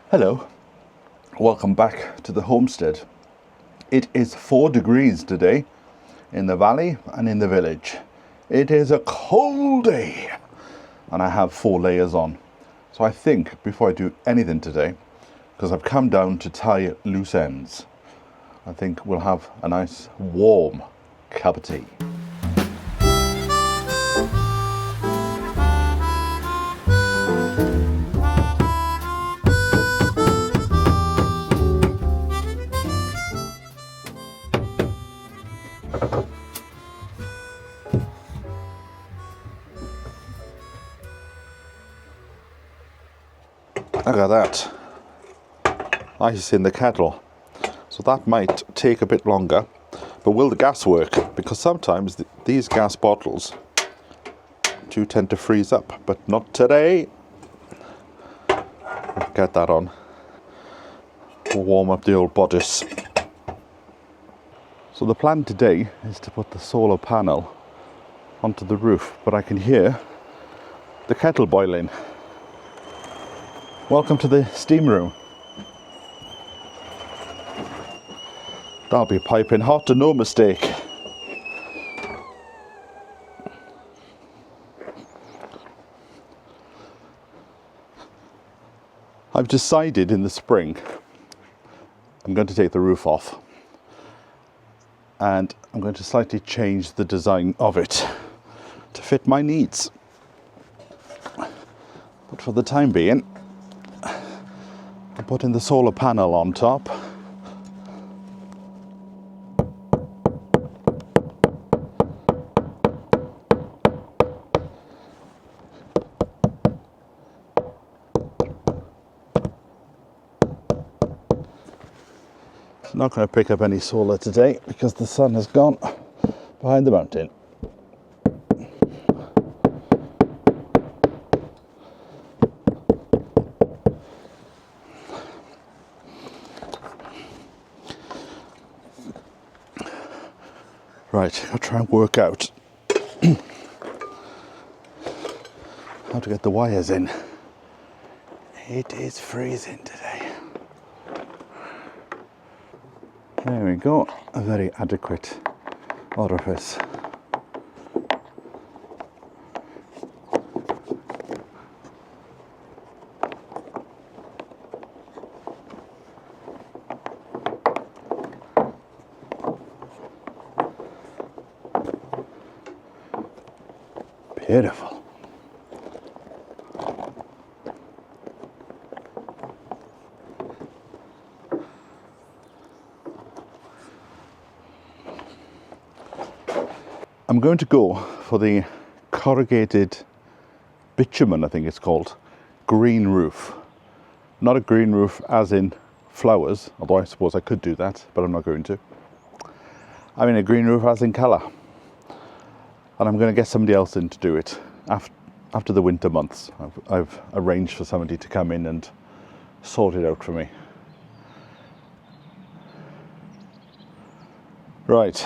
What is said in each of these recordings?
Hello, welcome back to the homestead. It is 4 degrees today in the valley and in the village. It is a cold day and I have 4 layers on. So I think before I do anything today, because I've come down to tie loose ends, I think we'll have a nice warm cup of tea. Look at that, ice in the kettle. So that might take a bit longer, but will the gas work? Because sometimes these gas bottles do tend to freeze up, but not today. Get that on. We'll warm up the old bodice. So the plan today is to put the solar panel onto the roof, but I can hear the kettle boiling. Welcome to the steam room. That'll be piping hot and no mistake. I've decided in the spring I'm going to take the roof off and I'm going to slightly change the design of it to fit my needs. But for the time being, I'm putting the solar panel on top. It's not going to pick up any solar today because the sun has gone behind the mountain. Right, I'll try and work out how to get the wires in. It is freezing today. There we go, a very adequate orifice. Beautiful. I'm going to go for the corrugated bitumen, I think it's called, green roof. Not a green roof as in flowers, although I suppose I could do that, but I'm not going to. I mean a green roof as in colour. And I'm going to get somebody else in to do it after the winter months. I've arranged for somebody to come in and sort it out for me. Right.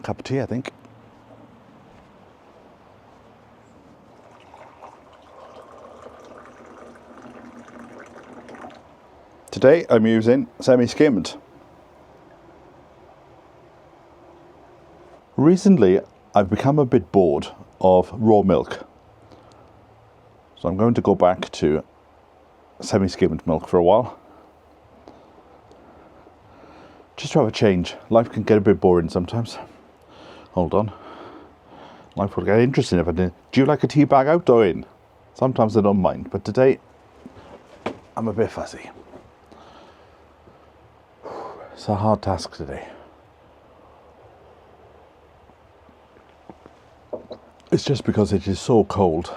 Cup of tea, I think. Today I'm using semi-skimmed. Recently I've become a bit bored of raw milk, so I'm going to go back to semi-skimmed milk for a while. Just to have a change. Life can get a bit boring sometimes. Hold on. Life will get interesting if I did. Do you like a tea bag out or in? Sometimes I don't mind, but today I'm a bit fussy. It's a hard task today. It's just because it is so cold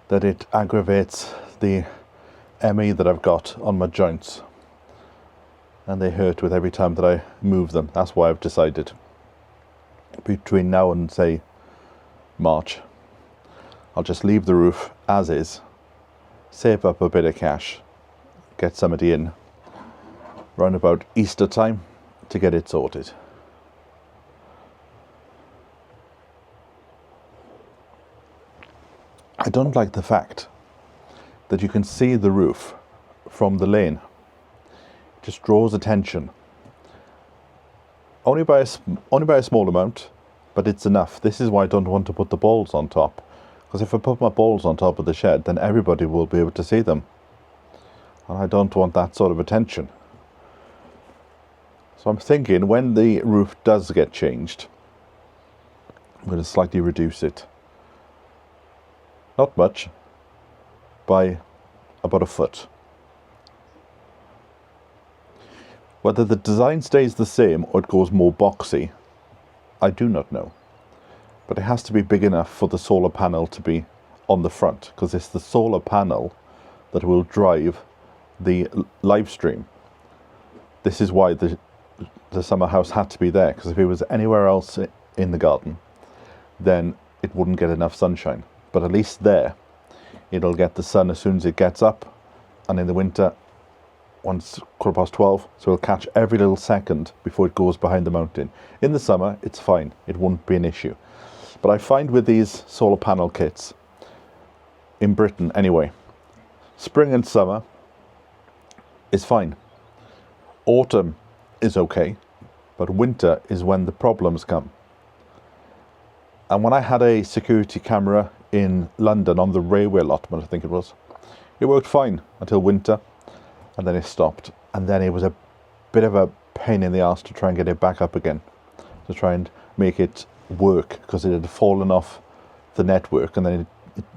that it aggravates the ME that I've got on my joints. And they hurt with every time that I move them. That's why I've decided between now and say March, I'll just leave the roof as is, save up a bit of cash, get somebody in round about Easter time to get it sorted. I don't like the fact that you can see the roof from the lane. It just draws attention. Only by a small amount, but it's enough. This is why I don't want to put the balls on top. Because if I put my balls on top of the shed, then everybody will be able to see them. And I don't want that sort of attention. So I'm thinking when the roof does get changed, I'm going to slightly reduce it. Not much, by about a foot. Whether the design stays the same or it goes more boxy, I do not know. But it has to be big enough for the solar panel to be on the front, because it's the solar panel that will drive the live stream. This is why the summer house had to be there, because if it was anywhere else in the garden, then it wouldn't get enough sunshine. But at least there, it'll get the sun as soon as it gets up, and in the winter, once 12:15, so it'll catch every little second before it goes behind the mountain. In the summer, it's fine. It won't be an issue. But I find with these solar panel kits, in Britain anyway, spring and summer is fine. Autumn is okay, but winter is when the problems come. And when I had a security camera in London on the railway allotment, I think it was, it worked fine until winter, and then it stopped. And then it was a bit of a pain in the arse to try and get it back up again, to try and make it work, because it had fallen off the network, and then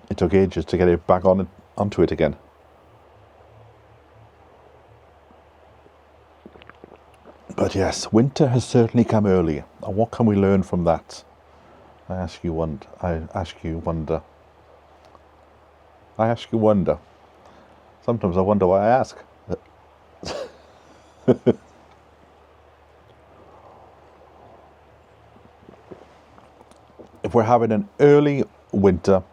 it took ages to get it back onto it again. But yes, winter has certainly come early. And what can we learn from that? I ask you wonder. Sometimes I wonder why I ask. If we're having an early winter,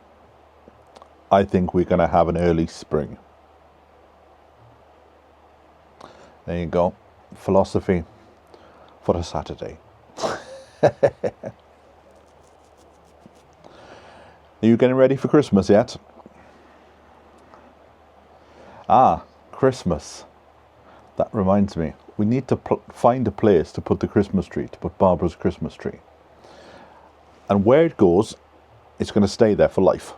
I think we're going to have an early spring. There you go. Philosophy for a Saturday. Are you getting ready for Christmas yet? Ah, Christmas. That reminds me. We need to find a place to put the Christmas tree, to put Barbara's Christmas tree. And where it goes, it's going to stay there for life.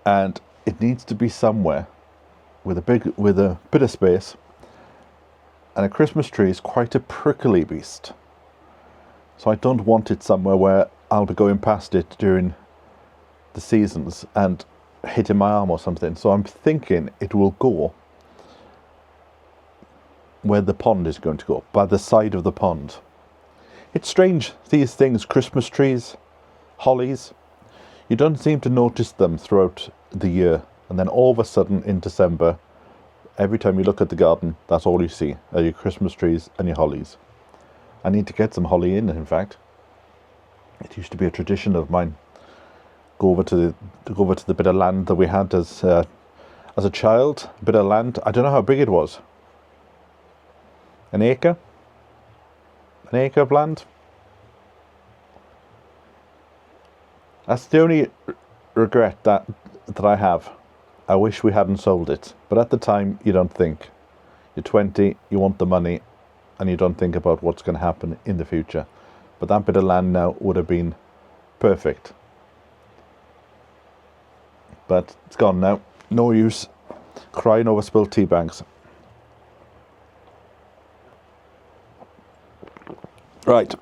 And it needs to be somewhere with a bit of space. And a Christmas tree is quite a prickly beast. So I don't want it somewhere where I'll be going past it during the seasons and hitting my arm or something. So I'm thinking it will go where the pond is going to go, by the side of the pond. It's strange, these things, Christmas trees, hollies, you don't seem to notice them throughout the year. And then all of a sudden in December, every time you look at the garden, that's all you see are your Christmas trees and your hollies. I need to get some holly in fact. It used to be a tradition of mine. Go over to the bit of land that we had as a child. A bit of land. I don't know how big it was. An acre? An acre of land? That's the only regret that I have. I wish we hadn't sold it. But at the time, you don't think. You're 20, you want the money, and you don't think about what's going to happen in the future. But that bit of land now would have been perfect. But it's gone now. No use crying over spilled tea bags. Right.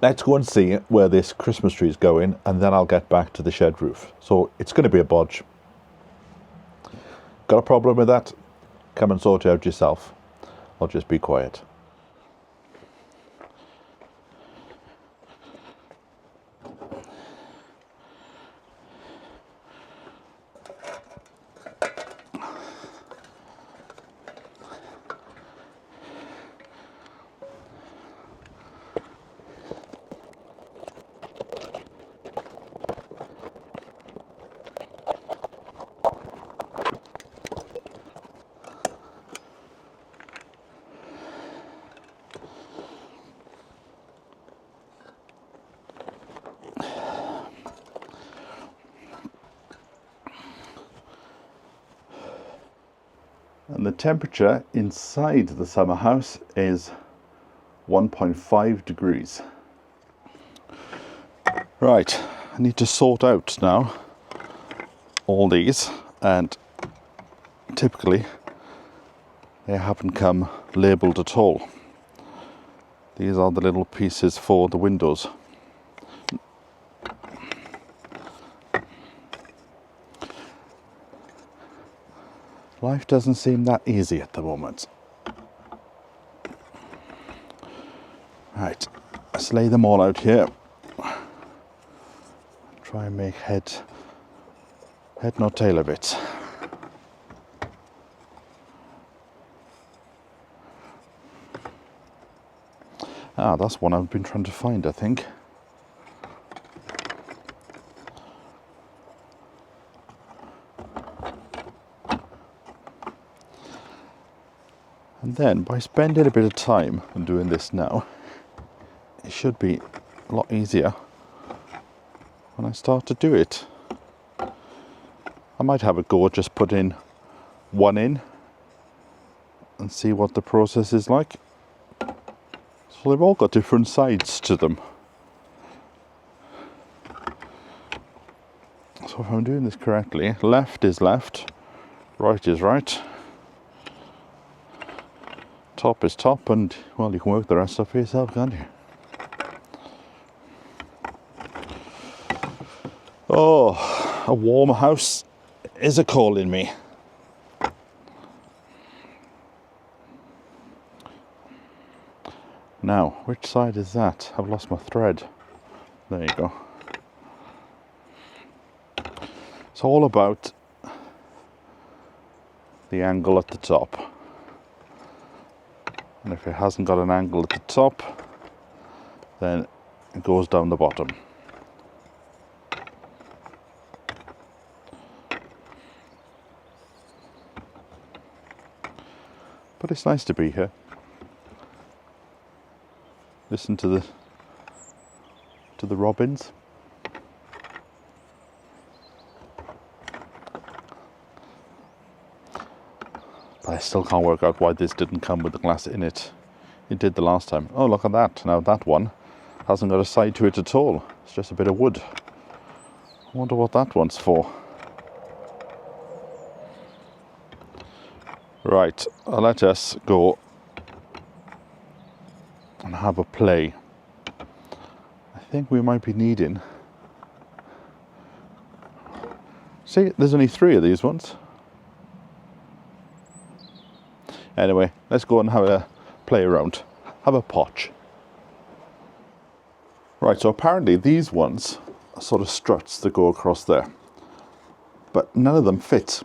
Let's go and see where this Christmas tree is going, and then I'll get back to the shed roof. So it's going to be a bodge. Got a problem with that? Come and sort it out yourself. Or just be quiet. And the temperature inside the summer house is 1.5 degrees. Right, I need to sort out now all these, and typically they haven't come labelled at all. These are the little pieces for the windows. Life doesn't seem that easy at the moment. Right, let's lay them all out here. Try and make head nor tail of it. Ah, that's one I've been trying to find, I think. And then, by spending a bit of time and doing this now, it should be a lot easier when I start to do it. I might have a go at just putting one in and see what the process is like. So they've all got different sides to them. So if I'm doing this correctly, left is left, right is right, top is top, and well, you can work the rest up for yourself, can't you? Oh, a warm house is a calling me. Now, which side is that? I've lost my thread. There you go. It's all about the angle at the top. And if it hasn't got an angle at the top, then it goes down the bottom. But it's nice to be here. Listen to the robins. But I still can't work out why this didn't come with the glass in it. It did the last time. Oh, look at that. Now that one hasn't got a side to it at all. It's just a bit of wood. I wonder what that one's for. Right, let us go and have a play. I think we might be needing... See, there's only 3 of these ones. Anyway, let's go and have a play around. Have a potch. Right, so apparently these ones are sort of struts that go across there. But none of them fit.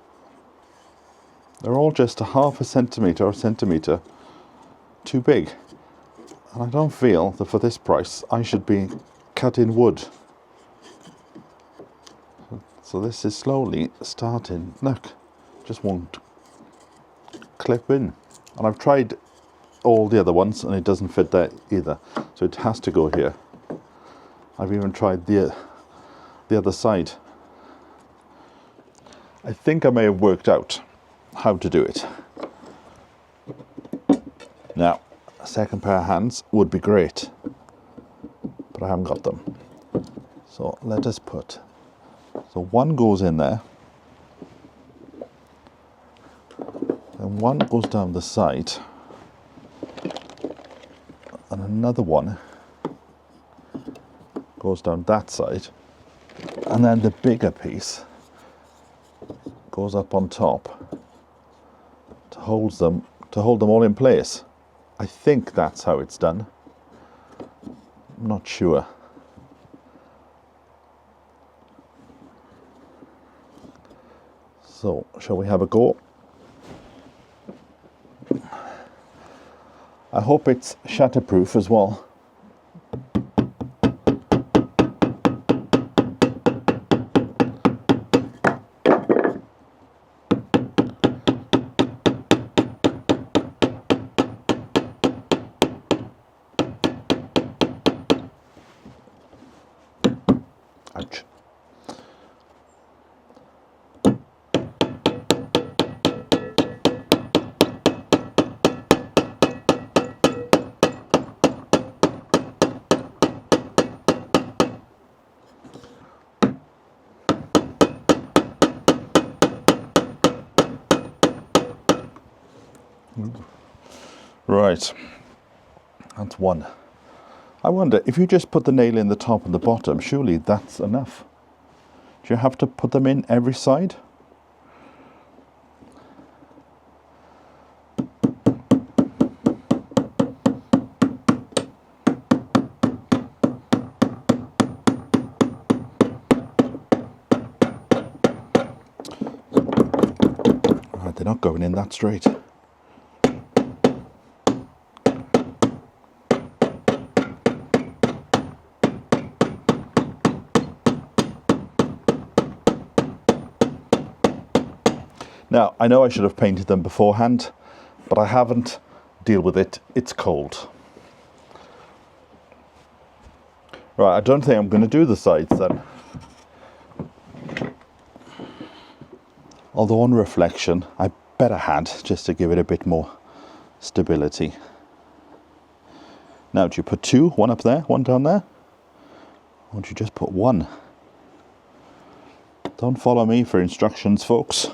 They're all just a half a centimetre or a centimetre too big. And I don't feel that for this price I should be cutting wood. So this is slowly starting. Look, just won't clip in. And I've tried all the other ones and it doesn't fit there either. So it has to go here. I've even tried the other side. I think I may have worked out how to do it. Now, a second pair of hands would be great, but I haven't got them. So let us put, so one goes in there, and one goes down the side, and another one goes down that side, and then the bigger piece goes up on top to hold them all in place. I think that's how it's done. I'm not sure. So, shall we have a go? I hope it's shatterproof as well. Ouch. Right, that's one. I wonder, if you just put the nail in the top and the bottom, surely that's enough. Do you have to put them in every side? Right, they're not going in that straight. Now, I know I should have painted them beforehand, but I haven't. Deal with it, it's cold. Right, I don't think I'm going to do the sides then. Although on reflection, I bet I had, just to give it a bit more stability. Now, do you put two? One up there, one down there? Or do you just put one? Don't follow me for instructions, folks.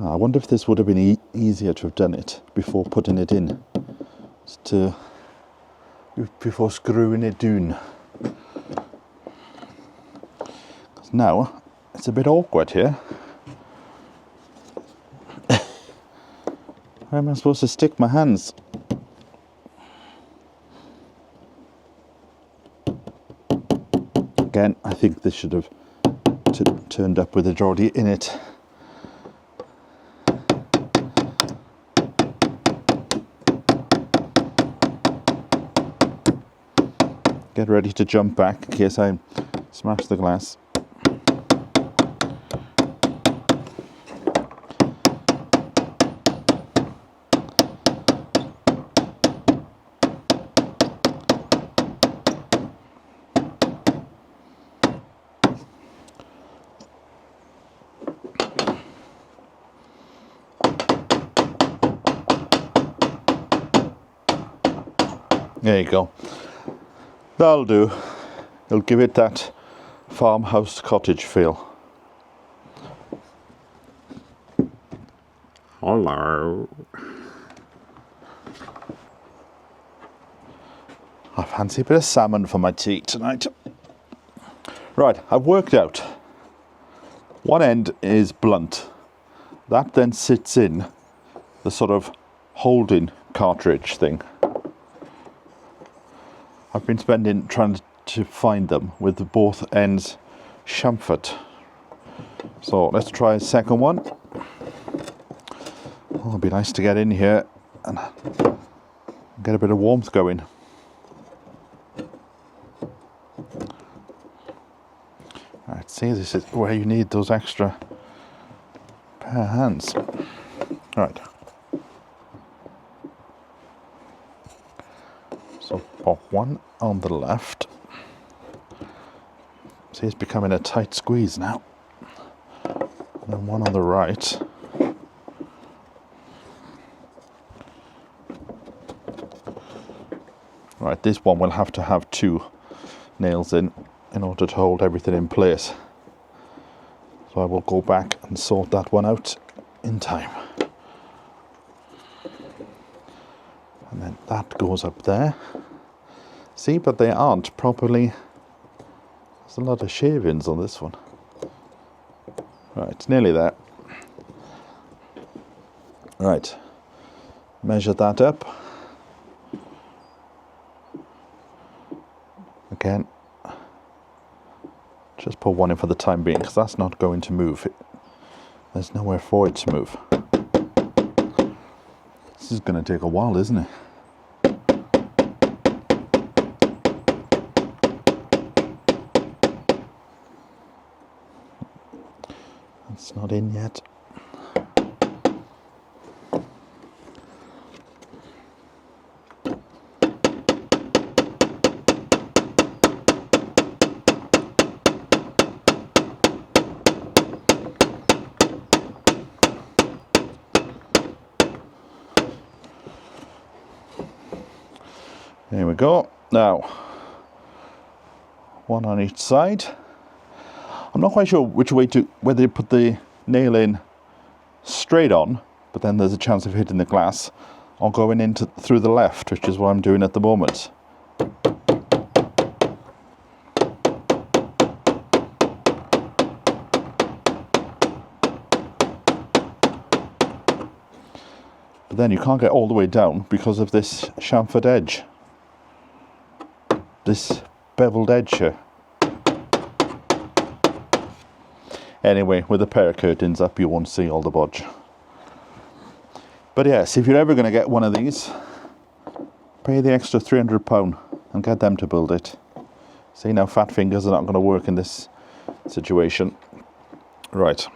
I wonder if this would have been easier to have done it before putting it in, before screwing it down. Now it's a bit awkward here. Where am I supposed to stick my hands? Again, I think this should have turned up with it already in it. Get ready to jump back in case I smash the glass. There you go. That'll do. It'll give it that farmhouse cottage feel. Hello. I fancy a bit of salmon for my tea tonight. Right, I've worked out. One end is blunt. That then sits in the sort of holding cartridge thing. I've been trying to find them with both ends chamfered. So let's try a second one. Oh, it'd be nice to get in here and get a bit of warmth going. Alright, see, this is where you need those extra pair of hands. Right. So pop one on the left. See, it's becoming a tight squeeze now. And then one on the right. Right, this one will have to have two nails in order to hold everything in place. So I will go back and sort that one out in time. And then that goes up there. See, but they aren't properly. There's a lot of shavings on this one. Right, it's nearly there. Right, measure that up. Again, just put one in for the time being because that's not going to move. There's nowhere for it to move. This is going to take a while, isn't it? It's not in yet. There we go. Now, one on each side. I'm not quite sure which way to, whether you put the nail in straight on, but then there's a chance of hitting the glass, or going into through the left, which is what I'm doing at the moment. But then you can't get all the way down because of this chamfered edge. This beveled edge here. Anyway, with a pair of curtains up, you won't see all the bodge. But yes, if you're ever going to get one of these, pay the extra £300 and get them to build it. See, now fat fingers are not going to work in this situation. Right.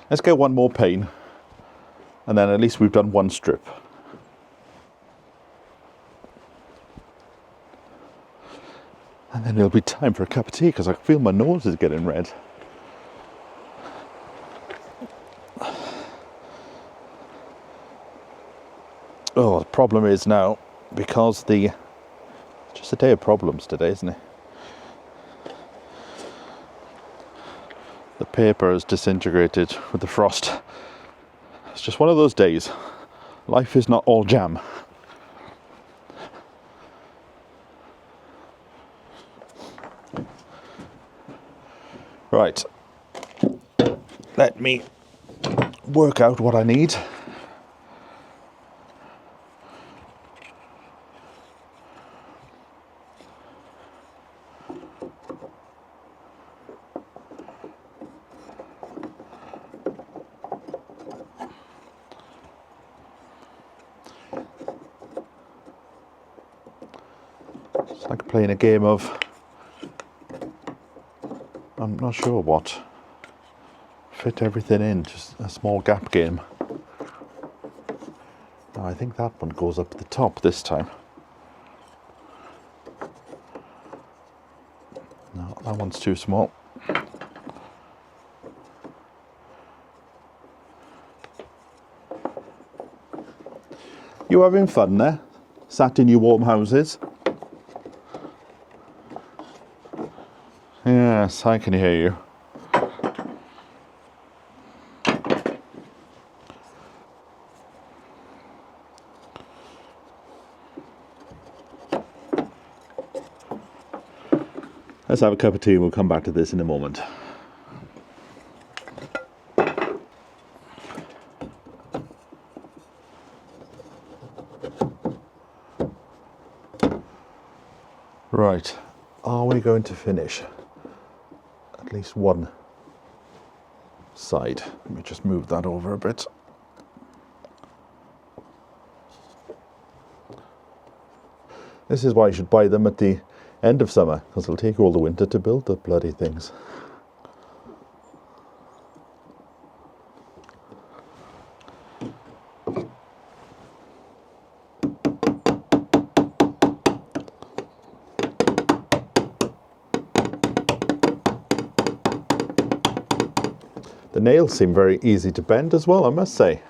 Let's get one more pane, and then at least we've done one strip. And then it'll be time for a cup of tea, because I feel my nose is getting red. Oh, the problem is now, because it's just a day of problems today, isn't it? The paper is disintegrated with the frost. It's just one of those days. Life is not all jam. Right. Let me work out what I need. It's like playing a game of, I'm not sure what. Fit everything in, just a small gap game. Oh, I think that one goes up at the top this time. No, that one's too small. You having fun there? Sat in your warm houses? Yes, I can hear you. Let's have a cup of tea and we'll come back to this in a moment. Right, are we going to finish at least one side? Let me just move that over a bit. This is why you should buy them at the end of summer, because it'll take all the winter to build the bloody things. The nails seem very easy to bend as well, I must say.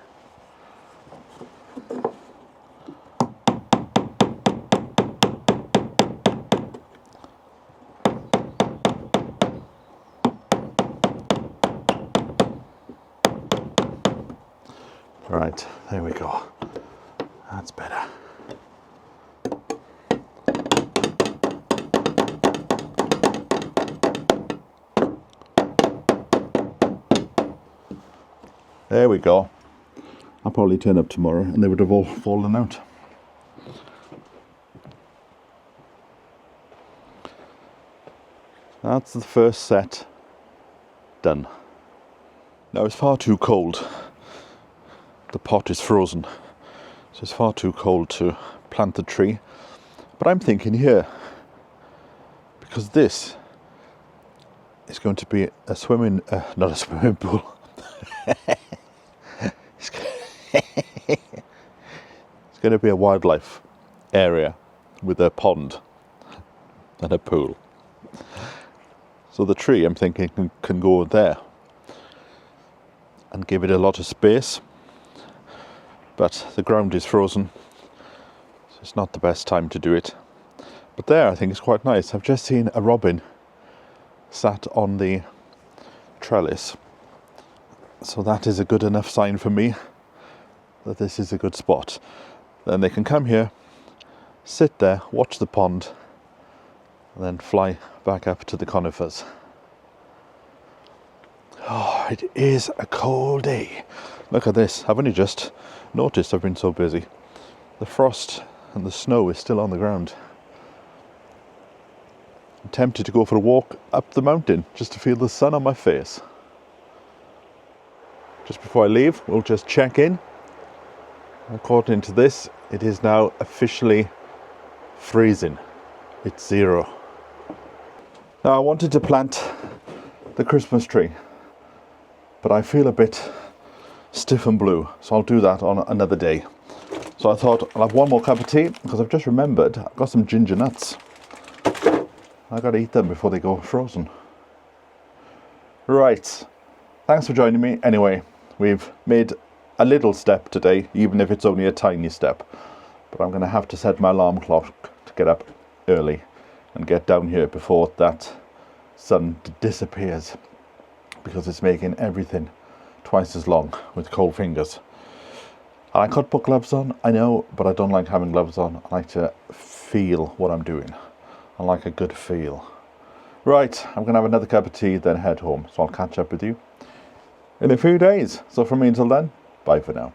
Right, there we go. That's better. There we go. I'll probably turn up tomorrow and they would have all fallen out. That's the first set done. Now it's far too cold. The pot is frozen, so it's far too cold to plant the tree. But I'm thinking here, because this is going to be a swimming, not a swimming pool. It's going to be a wildlife area with a pond and a pool. So the tree, I'm thinking, can go there and give it a lot of space. But the ground is frozen, it's not the best time to do it. But there, I think it's quite nice. I've just seen a robin sat on the trellis. So that is a good enough sign for me that this is a good spot. Then they can come here, sit there, watch the pond, and then fly back up to the conifers. Oh, it is a cold day. Look at this. I've only just noticed I've been so busy. The frost and the snow is still on the ground. I'm tempted to go for a walk up the mountain just to feel the sun on my face. Just before I leave, we'll just check in. According to this, it is now officially freezing. It's 0. Now I wanted to plant the Christmas tree, but I feel a bit stiff and blue, so I'll do that on another day. So I thought I'll have one more cup of tea, because I've just remembered I've got some ginger nuts. I've got to eat them before they go frozen. Right, thanks for joining me. Anyway, we've made a little step today, even if it's only a tiny step. But I'm going to have to set my alarm clock to get up early and get down here before that sun disappears, because it's making everything twice as long with cold fingers. I could put gloves on, I know, but I don't like having gloves on. I like to feel what I'm doing. I like a good feel. Right, I'm going to have another cup of tea, then head home. So I'll catch up with you in a few days. So from me until then, bye for now.